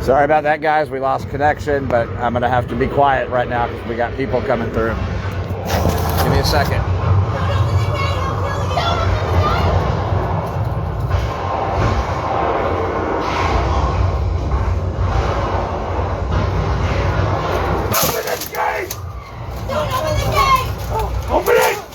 Sorry about that, guys. We lost connection, but I'm going to have to be quiet right now because we got people coming through. Give me a second. Open this gate! Don't open the gate! Open it!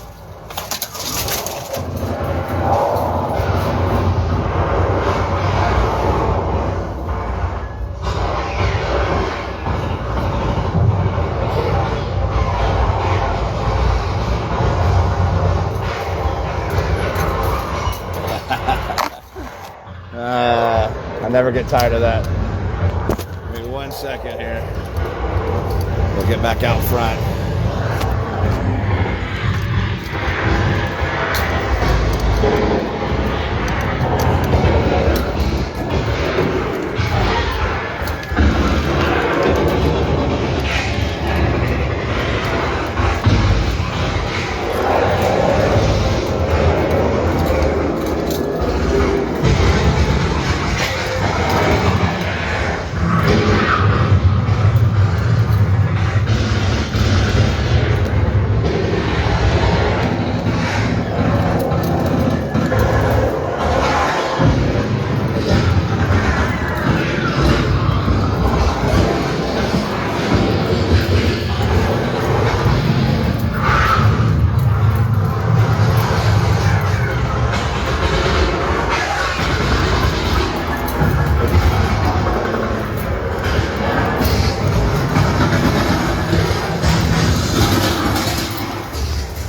I never get tired of that. Give me 1 second here. We'll get back out front.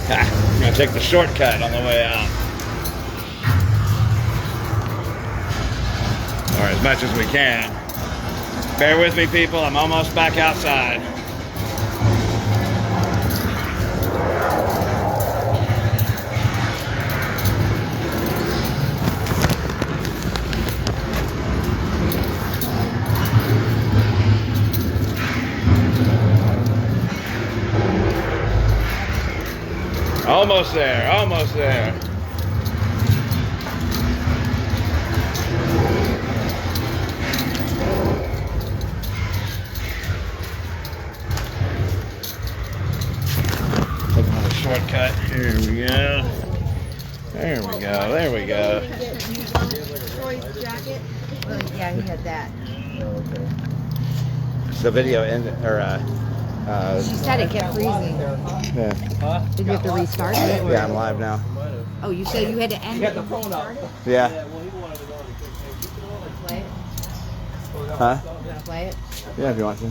I'm gonna take the shortcut on the way out. Or as much as we can. Bear with me, people. I'm almost back outside. Almost there, almost there. Take another shortcut. Here we go. There we go, there we go. Troy's jacket? Yeah, he had that. The video ended, or She said it kept freezing. yeah. Did you have to restart it? Yeah, I'm live now. Oh, you said you had to end it and restart it? Yeah. Play it? Huh? You want to play it? Yeah, if you want to.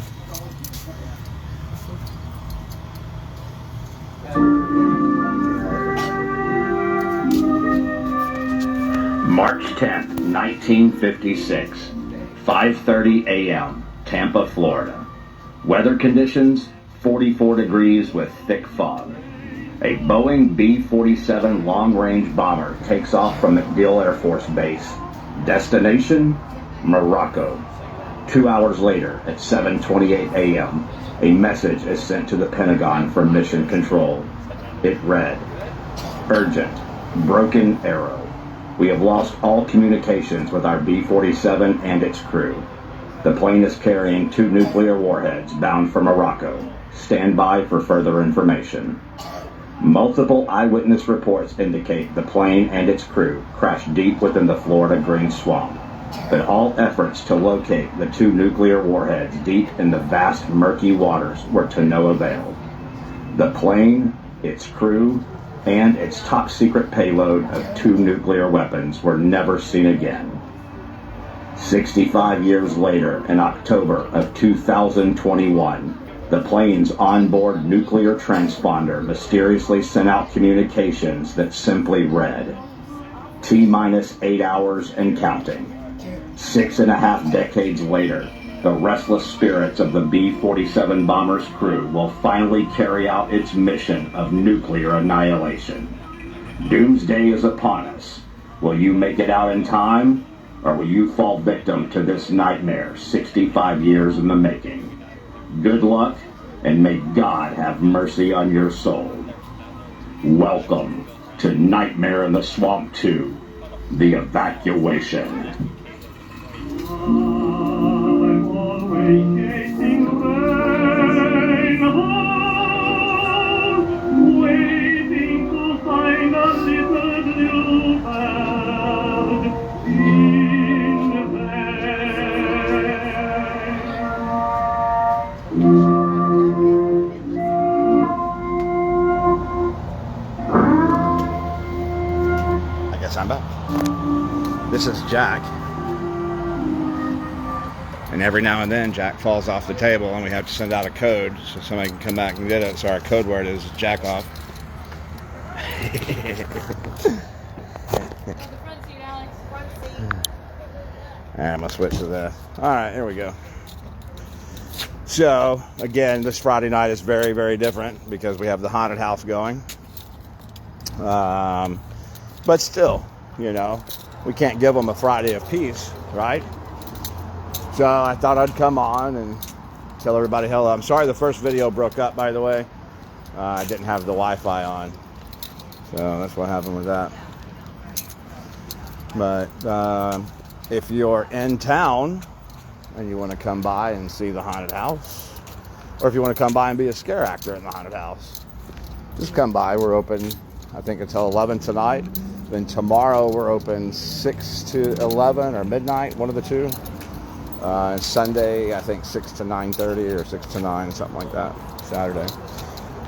March 10th, 1956, 5:30 a.m., Tampa, Florida. Weather conditions, 44 degrees with thick fog. A Boeing B-47 long-range bomber takes off from MacDill Air Force Base. Destination, Morocco. 2 hours later, at 7:28 a.m., a message is sent to the Pentagon from Mission Control. It read, "Urgent, Broken Arrow. We have lost all communications with our B-47 and its crew. The plane is carrying 2 nuclear warheads bound for Morocco. Stand by for further information." Multiple eyewitness reports indicate the plane and its crew crashed deep within the Florida Green Swamp, but all efforts to locate the 2 nuclear warheads deep in the vast murky waters were to no avail. The plane, its crew, and its top secret payload of 2 nuclear weapons were never seen again. 65 years later, in October of 2021, the plane's onboard nuclear transponder mysteriously sent out communications that simply read, "T-minus 8 hours and counting." 6.5 decades later, the restless spirits of the B-47 bomber's crew will finally carry out its mission of nuclear annihilation. Doomsday is upon us. Will you make it out in time? Or will you fall victim to this nightmare 65 years in the making? Good luck, and may God have mercy on your soul. Welcome to Nightmare in the Swamp 2, The Evacuation. vacating rain home, waiting to find a little bluebird in the I guess I'm back. This is Jack. And every now and then Jack falls off the table and we have to send out a code so somebody can come back and get it. So our code word is Jack off. The front seat, Alex. Front seat. Alright, I'm gonna switch to the. Alright, here we go. So, again, this Friday night is very, very different because we have the haunted house going. But still, you know, we can't give them a Friday of peace, right? So I thought I'd come on and tell everybody hello. I'm sorry the first video broke up, by the way. I didn't have the Wi-Fi on. So that's what happened with that. But if you're in town and you want to come by and see the haunted house, or if you want to come by and be a scare actor in the haunted house, just come by. We're open, I think, until 11 tonight. Then tomorrow we're open 6 to 11 or midnight, one of the two. And Sunday, I think 6 to 9:30 or 6 to 9, something like that, Saturday.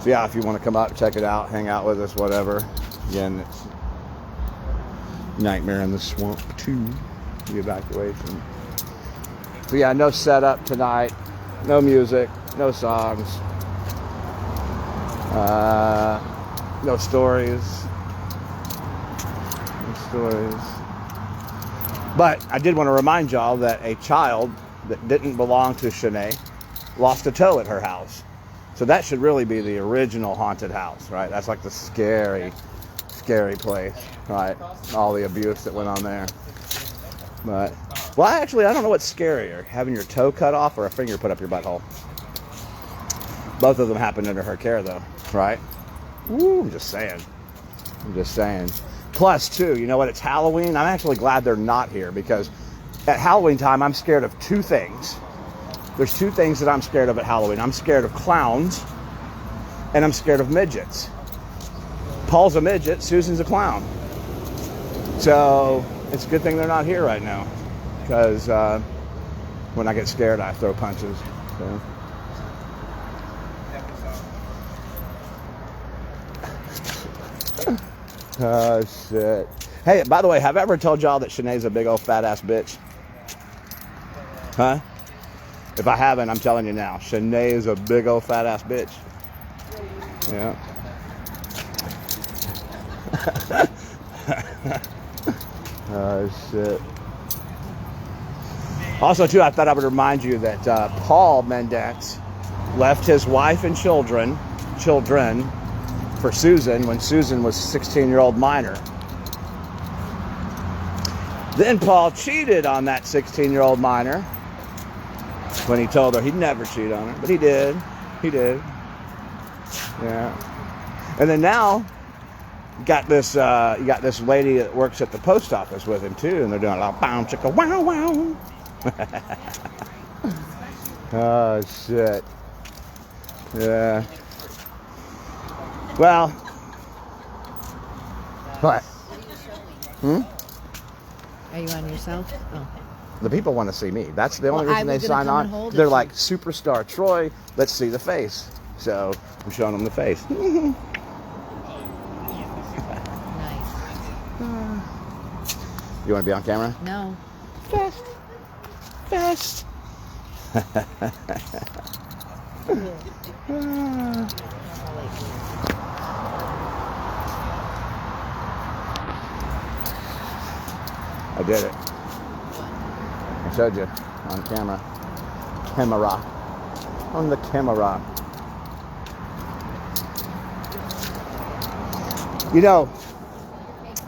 So yeah, if you want to come up, check it out, hang out with us, whatever. Again, it's Nightmare in the Swamp 2, the evacuation. So yeah, no setup tonight, no music, no songs, no stories. But I did want to remind y'all that a child that didn't belong to Shanae lost a toe at her house. So that should really be the original haunted house, right? That's like the scary, scary place, right? All the abuse that went on there. But, well, actually, I don't know what's scarier, having your toe cut off or a finger put up your butthole. Both of them happened under her care, though, right? Woo, I'm just saying. Plus, too, you know what? It's Halloween. I'm actually glad they're not here because at Halloween time, I'm scared of two things. There's two things that I'm scared of at Halloween. I'm scared of clowns and I'm scared of midgets. Paul's a midget, Susan's a clown. So it's a good thing they're not here right now because when I get scared, I throw punches. So. Oh, shit. Hey, by the way, have I ever told y'all that Shanae's a big old fat ass bitch? Huh? If I haven't, I'm telling you now. Shanae is a big old fat ass bitch. Yeah. Oh, shit. Also, too, I thought I would remind you that Paul Mendez left his wife and children for Susan when Susan was a 16-year-old minor. Then Paul cheated on that 16-year-old minor when he told her he'd never cheat on her, but he did. He did. Yeah. And then now you got this lady that works at the post office with him too, and they're doing a lot of bow chicka wow wow. Oh shit. Yeah. Well, what? Are you on yourself? Oh. The people want to see me. That's the only Well, reason I they was gonna sign come and on. hold it They're for like, you. Superstar Troy, let's see the face. So I'm showing them the face. Nice. You want to be on camera? No. Fast. I did it. I showed you on camera. On the camera. You know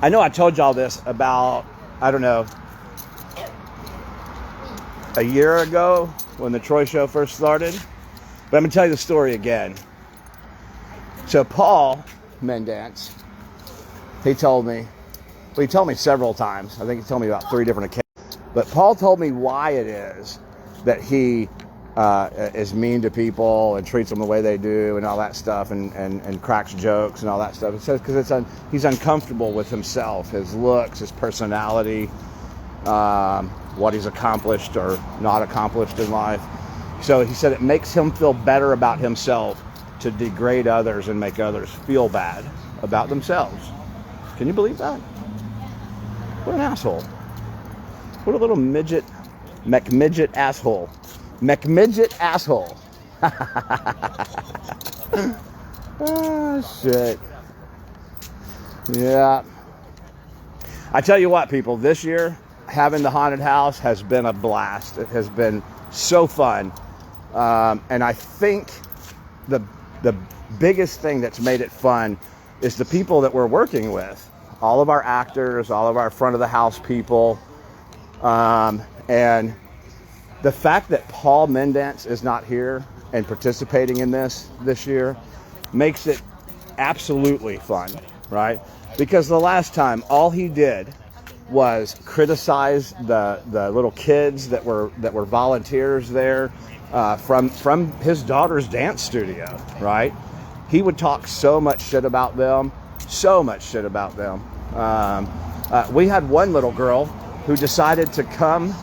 I told y'all this about, I don't know, a year ago when the Troy Show first started. But I'm going to tell you the story again. So Paul Mendez, he told me several times. I think he told me about 3 different occasions. But Paul told me why it is that he is mean to people and treats them the way they do and all that stuff, and cracks jokes and all that stuff. It says because he's uncomfortable with himself, his looks, his personality, what he's accomplished or not accomplished in life. So he said it makes him feel better about himself to degrade others and make others feel bad about themselves. Can you believe that? What an asshole. What a little McMidget asshole. McMidget asshole. Oh, shit. Yeah. I tell you what, people, this year, having the haunted house has been a blast. It has been so fun. And I think the biggest thing that's made it fun is the people that we're working with. All of our actors, all of our front of the house people. And the fact that Paul Mendance is not here and participating in this year makes it absolutely fun, right? Because the last time, all he did was criticize the little kids that were volunteers there from his daughter's dance studio, right? He would talk so much shit about them, we had one little girl who decided to come,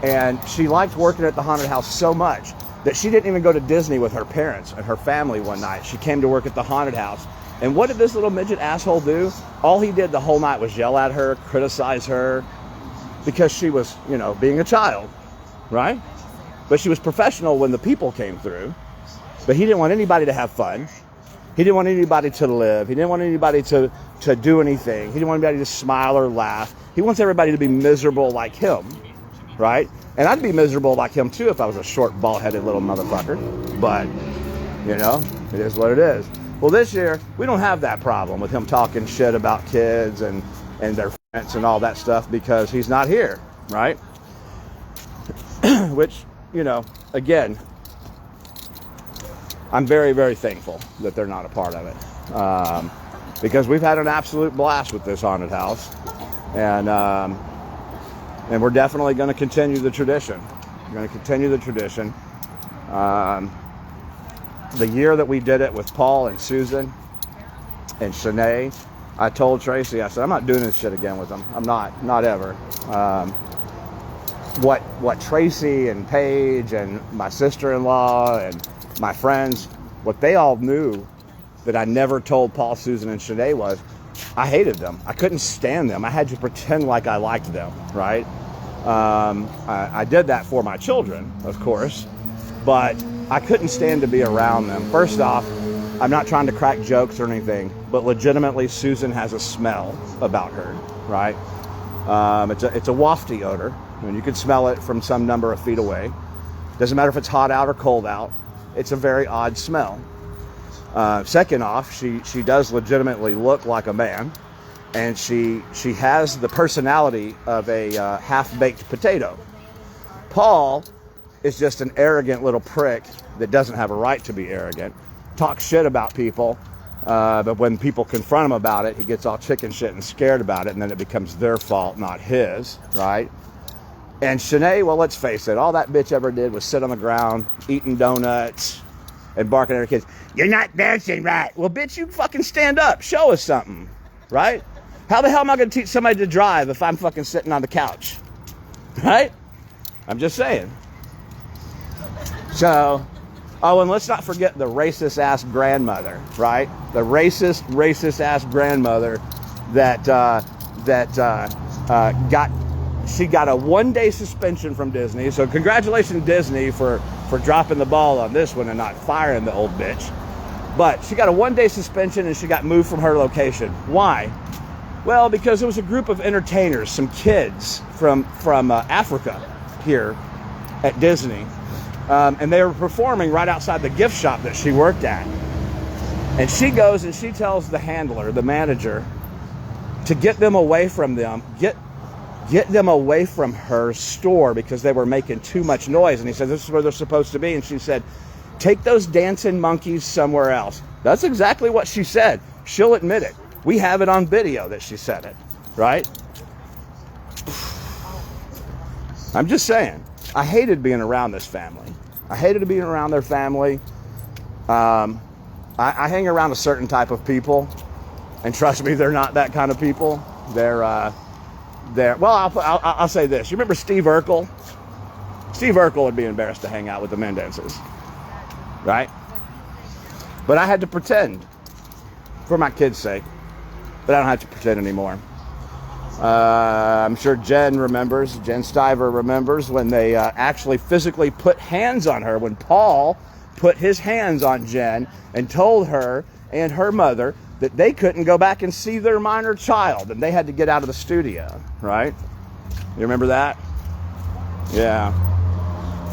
and she liked working at the haunted house so much that she didn't even go to Disney with her parents and her family one night. She came to work at the haunted house. And what did this little midget asshole do? All he did the whole night was yell at her, criticize her, because she was, being a child, right? But she was professional when the people came through. But he didn't want anybody to have fun. He didn't want anybody to live. He didn't want anybody to do anything. He didn't want anybody to smile or laugh. He wants everybody to be miserable like him, right? And I'd be miserable like him too if I was a short, bald-headed little motherfucker. But, it is what it is. Well, this year, we don't have that problem with him talking shit about kids and their friends and all that stuff because he's not here, right? Which, again, I'm very, very thankful that they're not a part of it. Because we've had an absolute blast with this haunted house. And we're definitely going to continue the tradition. We're going to continue the tradition. The year that we did it with Paul and Susan and Shanae, I told Tracy, I said, I'm not doing this shit again with them. I'm not ever. What Tracy and Paige and my sister-in-law and my friends, what they all knew that I never told Paul, Susan, and Shanae was, I hated them. I couldn't stand them. I had to pretend like I liked them, right? I did that for my children, of course, but I couldn't stand to be around them. First off, I'm not trying to crack jokes or anything, but legitimately Susan has a smell about her, right? It's a wafty odor, and you can smell it from some number of feet away. Doesn't matter if it's hot out or cold out. It's a very odd smell. Second off, she does legitimately look like a man, and she has the personality of a half-baked potato. Paul is just an arrogant little prick that doesn't have a right to be arrogant, talks shit about people, but when people confront him about it, he gets all chicken shit and scared about it, and then it becomes their fault, not his, right? And Shanae, well, let's face it, all that bitch ever did was sit on the ground, eating donuts, and barking at her kids. You're not dancing right. Well, bitch, you fucking stand up. Show us something, right? How the hell am I going to teach somebody to drive if I'm fucking sitting on the couch, right? I'm just saying. So, and let's not forget the racist-ass grandmother, right? The racist-ass grandmother that got a one-day suspension from Disney. So congratulations, Disney, for dropping the ball on this one and not firing the old bitch. But she got a one-day suspension and she got moved from her location. Why? Well, because it was a group of entertainers, some kids from Africa here at Disney. And they were performing right outside the gift shop that she worked at. And she goes and she tells the handler, the manager, to get them away from them, get them away from her store because they were making too much noise. And he said, this is where they're supposed to be. And she said, take those dancing monkeys somewhere else. That's exactly what she said. She'll admit it. We have it on video that she said it, right? I'm just saying, I hated being around this family. I hated being around their family. I hang around a certain type of people, and trust me, they're not that kind of people. They're well, I'll say this. You remember Steve Urkel? Steve Urkel would be embarrassed to hang out with the Mendezes, right? But I had to pretend for my kids' sake. But I don't have to pretend anymore. I'm sure Jen Stiver remembers when they actually physically put hands on her, when Paul put his hands on Jen and told her and her mother that they couldn't go back and see their minor child and they had to get out of the studio, right? You remember that? Yeah.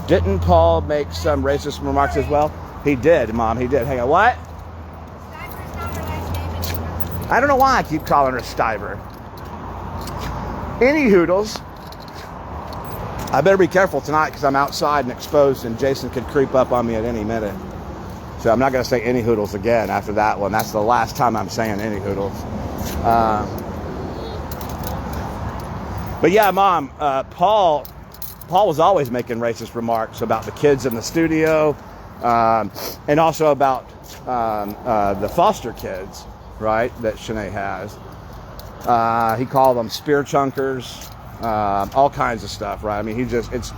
Didn't Paul make some racist remarks as well? He did, Mom, he did. Hang on, what? I don't know why I keep calling her Stiver. Any hoodles. I better be careful tonight because I'm outside and exposed and Jason could creep up on me at any minute. So I'm not going to say any hoodles again after that one. That's the last time I'm saying any hoodles. But yeah, Mom, Paul was always making racist remarks about the kids in the studio and also about the foster kids, right, that Shanae has. He called them spear chunkers, all kinds of stuff, right? I mean, it's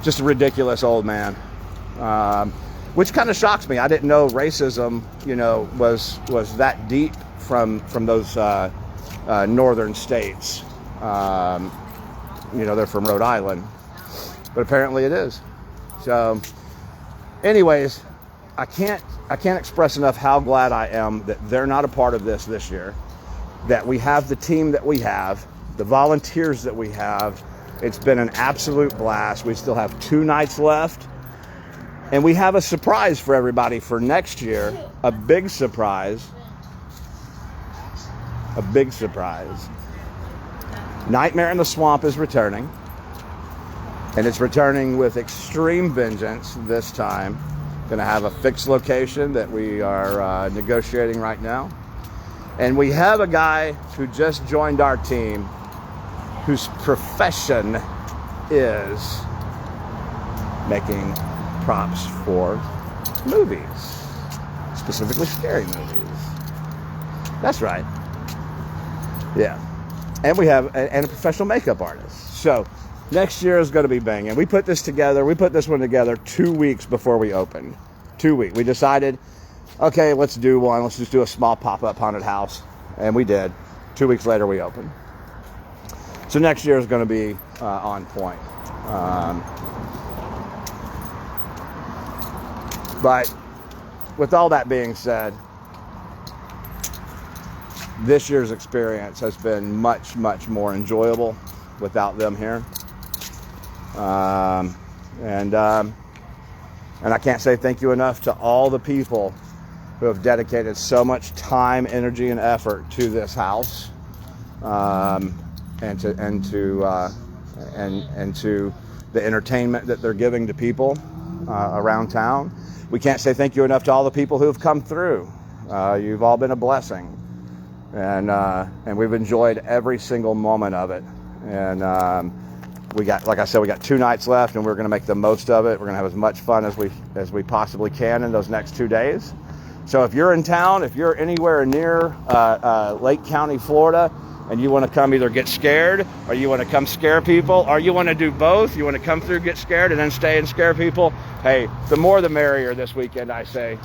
just a ridiculous old man, which kind of shocks me. I didn't know racism, was that deep from those northern states. They're from Rhode Island, but apparently it is. So, anyways, I can't express enough how glad I am that they're not a part of this year, that we have the team that we have, the volunteers that we have. It's been an absolute blast. We still have 2 nights left, and we have a surprise for everybody for next year, a big surprise. Nightmare in the Swamp is returning, and it's returning with extreme vengeance this time. Going to have a fixed location that we are negotiating right now. And we have a guy who just joined our team whose profession is making props for movies, specifically scary movies. That's right. Yeah. And we have a professional makeup artist. So next year is going to be banging. We put this one together 2 weeks before we opened. 2 weeks. We decided, okay, let's do one. Let's just do a small pop-up haunted house. And we did. 2 weeks later, we opened. So next year is going to be on point. But with all that being said, this year's experience has been much, much more enjoyable without them here. And I can't say thank you enough to all the people who have dedicated so much time, energy, and effort to this house, and to the entertainment that they're giving to people around town. We can't say thank you enough to all the people who have come through. You've all been a blessing, and we've enjoyed every single moment of it. And we got, like I said, we got 2 nights left, and we're going to make the most of it. We're going to have as much fun as we possibly can in those next 2 days. So if you're in town, if you're anywhere near Lake County, Florida, and you want to come either get scared, or you want to come scare people, or you want to do both, you want to come through, get scared, and then stay and scare people, hey, the more the merrier this weekend, I say.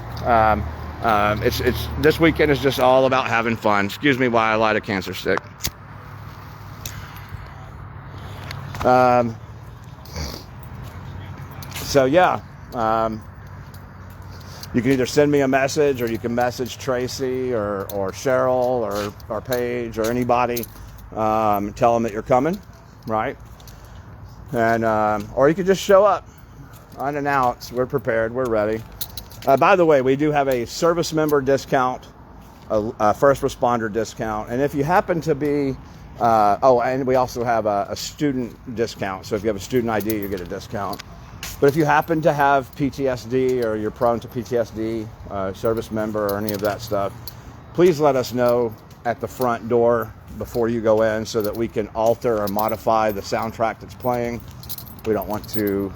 It's this weekend is just all about having fun. Excuse me while I light a cancer stick. So yeah, you can either send me a message, or you can message Tracy or Cheryl or Paige or anybody, tell them that you're coming, right? And or you can just show up unannounced. We're prepared, we're ready. By the way, we do have a service member discount, a first responder discount, and if you happen to be and we also have a student discount. So if you have a student ID, you get a discount. But if you happen to have PTSD, or you're prone to PTSD, service member, or any of that stuff, please let us know at the front door before you go in, so that we can alter or modify the soundtrack that's playing. We don't want to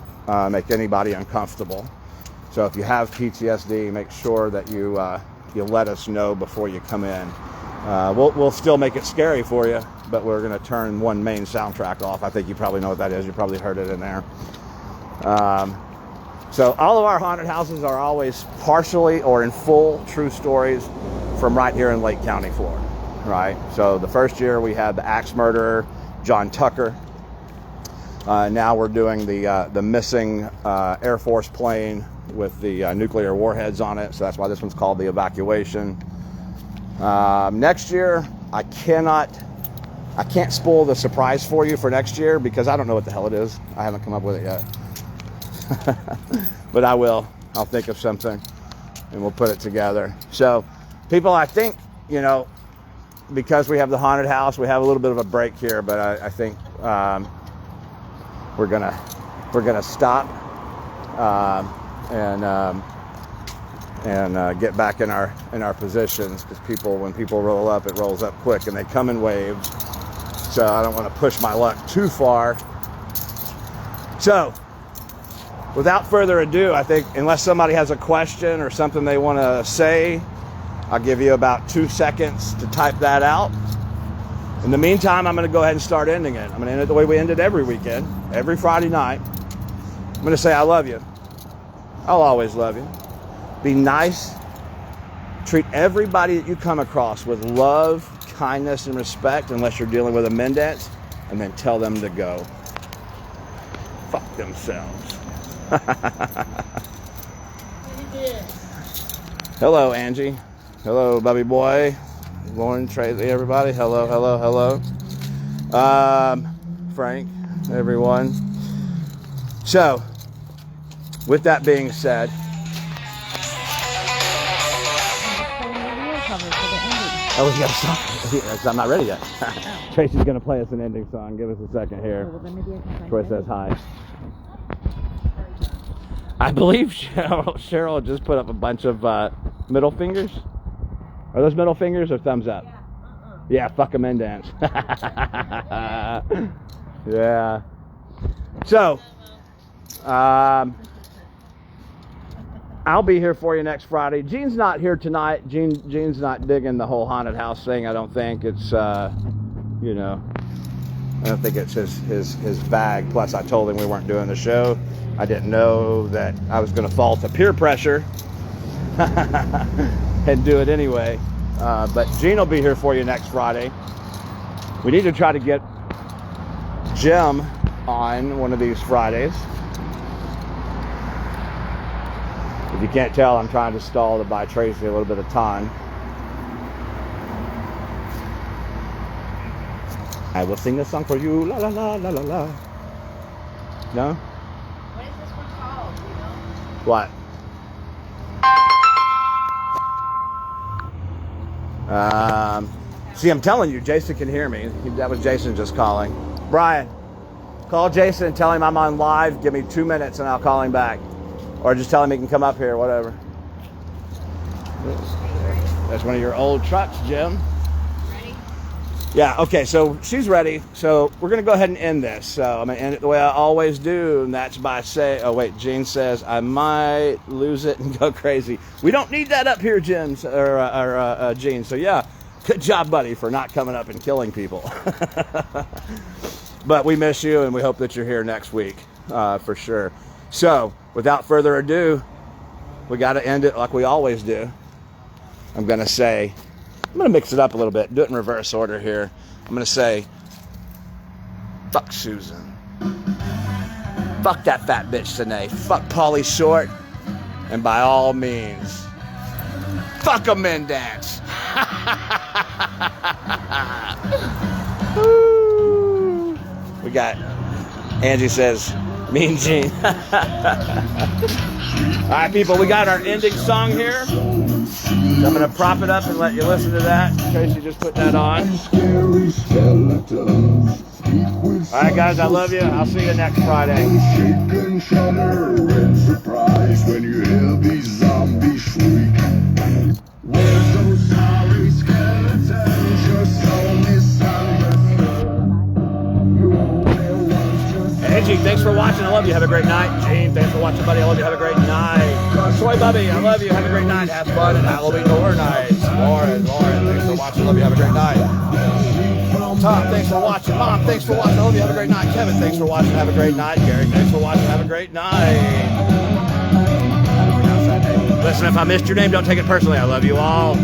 make anybody uncomfortable. So if you have PTSD, make sure that you let us know before you come in. We'll still make it scary for you, but we're going to turn one main soundtrack off. I think you probably know what that is. You probably heard it in there. So all of our haunted houses are always partially or in full true stories from right here in Lake County, Florida, right? So the first year we had the axe murderer, John Tucker. Now we're doing the missing Air Force plane with the nuclear warheads on it. So that's why this one's called The Evacuation. Next year, I can't spoil the surprise for you for next year because I don't know what the hell it is. I haven't come up with it yet. But I will. I'll think of something and we'll put it together. So people, I think, you know, because we have the haunted house, we have a little bit of a break here, but I think we're gonna stop and get back in our positions, because when people roll up, it rolls up quick and they come in waves. So I don't want to push my luck too far. So without further ado, I think unless somebody has a question or something they want to say, I'll give you about 2 seconds to type that out. In the meantime, I'm going to go ahead and start ending it. I'm going to end it the way we end it every weekend, every Friday night. I'm going to say I love you. I'll always love you. Be nice. Treat everybody that you come across with love, kindness, and respect, unless you're dealing with a Mendance, and then tell them to go fuck themselves. Hello, Angie. Hello, Bubby Boy. Lauren, Tracy, everybody. Hello, hello, hello. Frank, everyone. So, with that being said, oh, we got to stop. I'm not ready yet. Tracy's going to play us an ending song. Give us a second here. Troy says hi. I believe Cheryl just put up a bunch of middle fingers. Are those middle fingers or thumbs up? Yeah, fuck a Mendance. Yeah. So, I'll be here for you next Friday. Gene's not here tonight. Gene's not digging the whole haunted house thing. I don't think it's, you know, I don't think it's his bag. Plus, I told him we weren't doing the show. I didn't know that I was going to fall to peer pressure and do it anyway. But Gene will be here for you next Friday. We need to try to get Jim on one of these Fridays. If you can't tell, I'm trying to stall to buy Tracy a little bit of time. I will sing a song for you, la la la la la la. No? What is this one called, you know? What? See, I'm telling you, Jason can hear me. That was Jason just calling. Brian, call Jason and tell him I'm on live. Give me 2 minutes and I'll call him back. Or just tell him he can come up here, whatever. That's one of your old trucks, Jim. Ready? Yeah, okay, so she's ready. So we're going to go ahead and end this. So I'm going to end it the way I always do, and that's by saying, oh, wait, Gene says, I might lose it and go crazy. We don't need that up here, Gene. So yeah, good job, buddy, for not coming up and killing people. But we miss you, and we hope that you're here next week, for sure. So, without further ado, we got to end it like we always do. I'm going to mix it up a little bit, do it in reverse order here. I'm going to say, fuck Susan. Fuck that fat bitch Sine. Fuck Pauly Short. And by all means, fuck a Mendance. We got, Angie says, Mean Gene. All right, people, we got our ending song here. So I'm going to prop it up and let you listen to that. Tracy just put that on. All right, guys, I love you. I'll see you next Friday. Shake and shudder in surprise when you hear these zombies shriek. We're so sorry, skeletons, you're so misunderstood. Angie, thanks for watching. I love you. Have a great night. Gene. Steve, thanks for watching, buddy. I love you. Have a great night. Troy Bubby, I love you. Have a great night. Have fun at Halloween Horror Nights. Lauren, thanks for watching. Love you. Have a great night. Tom, thanks for watching. Mom, thanks for watching. I love you. Have a great night. Kevin, thanks for watching. Have a great night. Gary, thanks for watching. Have a great night. Listen, if I missed your name, don't take it personally. I love you all.